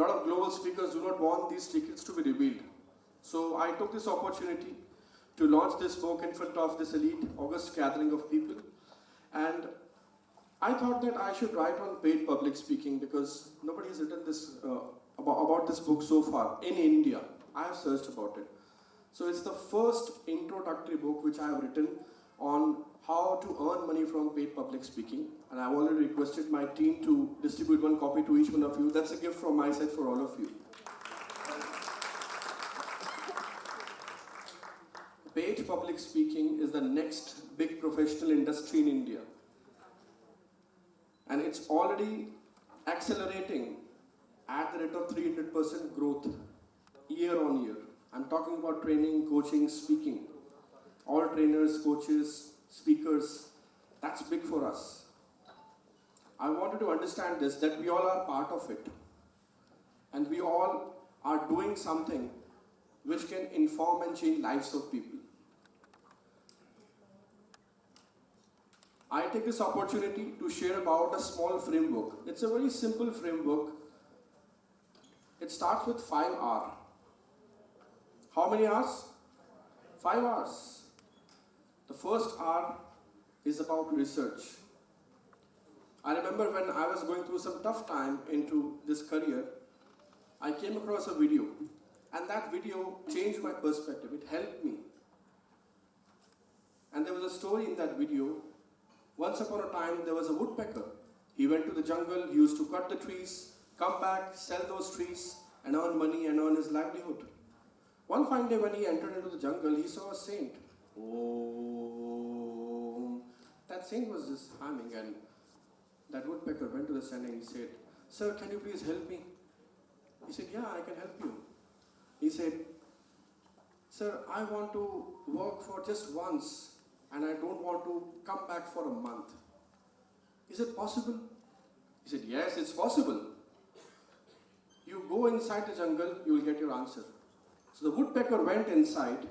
lot of global speakers do not want these secrets to be revealed. So I took this opportunity to launch this book in front of this elite, august gathering of people. And I thought that I should write on paid public speaking because nobody has written this about this book so far in India. I have searched about it. So it's the first introductory book which I have written on how to earn money from paid public speaking. And I've already requested my team to distribute one copy to each one of you. That's a gift from my side for all of you. Paid public speaking is the next big professional industry in India. And it's already accelerating at the rate of 300% growth year on year. I'm talking about training, coaching, speaking. All trainers, coaches, speakers, that's big for us. I wanted to understand this, that we all are part of it. And we all are doing something which can inform and change lives of people. I take this opportunity to share about a small framework. It's a very simple framework. It starts with 5 R's. How many R's? 5 R's. The first R is about research. I remember when I was going through some tough time into this career, I came across a video, and that video changed my perspective. It helped me. And there was a story in that video. Once upon a time, there was a woodpecker. He went to the jungle, he used to cut the trees, come back, sell those trees, and earn money and earn his livelihood. One fine day when he entered into the jungle, he saw a saint. Oh, that saint was just humming, and that woodpecker went to the saint and he said, "Sir, can you please help me?" He said, "Yeah, I can help you." He said, "Sir, I want to work for just once, and I don't want to come back for a month. Is it possible?" He said, "Yes, it's possible. You go inside the jungle, you will get your answer." So the woodpecker went inside.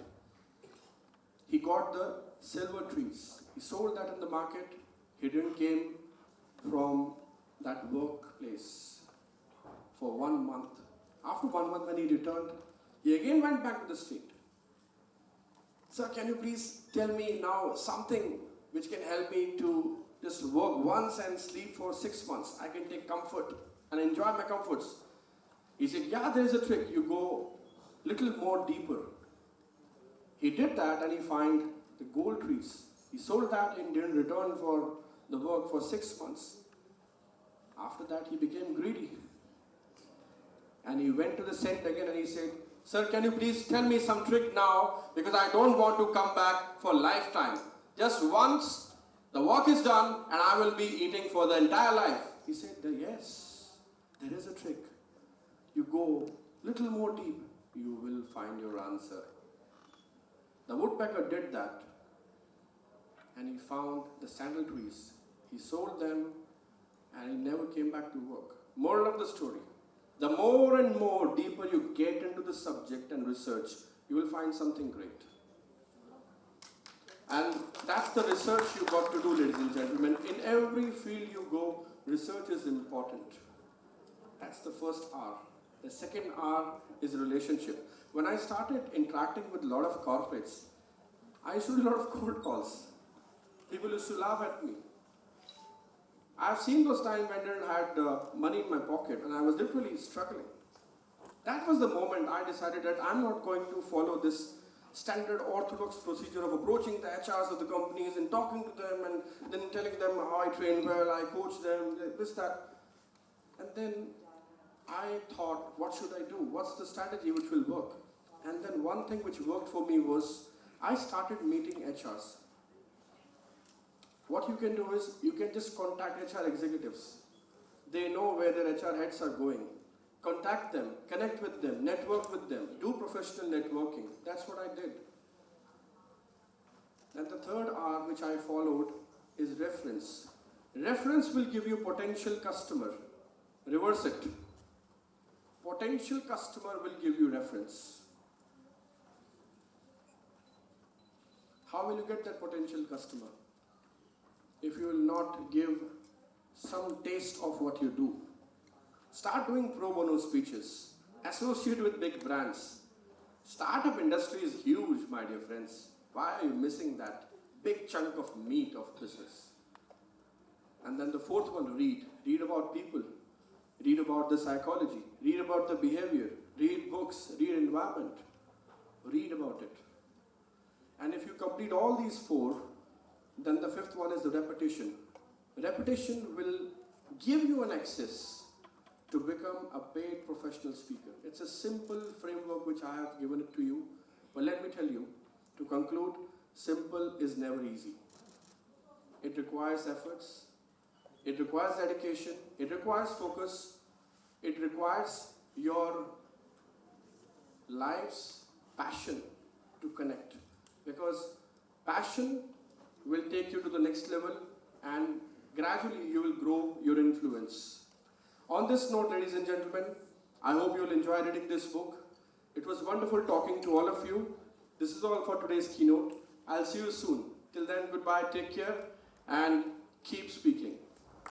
He got the silver trees. He sold that in the market. He didn't came from that workplace for 1 month. After 1 month when he returned, he again went back to the state. "Sir, can you please tell me now something which can help me to just work once and sleep for 6 months? I can take comfort and enjoy my comforts." He said, "Yeah, there is a trick. You go little more deeper." He did that and he found the gold trees. He sold that and didn't return for the work for 6 months. After that, he became greedy. And he went to the saint again and he said, "Sir, can you please tell me some trick now, because I don't want to come back for lifetime. Just once, the work is done and I will be eating for the entire life." He said, "Yes, there is a trick. You go little more deep, you will find your answer." The woodpecker did that and he found the sandal trees. He sold them and he never came back to work. Moral of the story: the more and more deeper you get into the subject and research, you will find something great. And that's the research you got to do, ladies and gentlemen. In every field you go, research is important. That's the first R. The second R is relationship. When I started interacting with a lot of corporates, I used to do a lot of cold calls. People used to laugh at me. I've seen those times when I didn't have money in my pocket and I was literally struggling. That was the moment I decided that I'm not going to follow this standard orthodox procedure of approaching the HRs of the companies and talking to them and then telling them how I train well, I coach them, this, that. And then I thought, what should I do? What's the strategy which will work? And then one thing which worked for me was I started meeting HRs. What you can do is you can just contact HR executives. They know where their HR heads are going. Contact them, connect with them, network with them, do professional networking. That's what I did. And the third R which I followed is reference. Reference will give you potential customer. Reverse it. Potential customer will give you reference. How will you get that potential customer? If you will not give some taste of what you do. Start doing pro bono speeches. Associate with big brands. Startup industry is huge, my dear friends. Why are you missing that big chunk of meat of business? And then the fourth one, read. Read about people. Read about the psychology. Read about the behavior. Read books. Read environment. Read about it. And if you complete all these four, then the fifth one is the repetition. Repetition will give you an access to become a paid professional speaker. It's a simple framework which I have given it to you. But let me tell you, to conclude, simple is never easy. It requires efforts. It requires dedication. It requires focus. It requires your life's passion to connect. Because passion will take you to the next level and gradually you will grow your influence. On this note, ladies and gentlemen, I hope you will enjoy reading this book. It was wonderful talking to all of you. This is all for today's keynote. I'll see you soon. Till then, goodbye, take care, and keep speaking.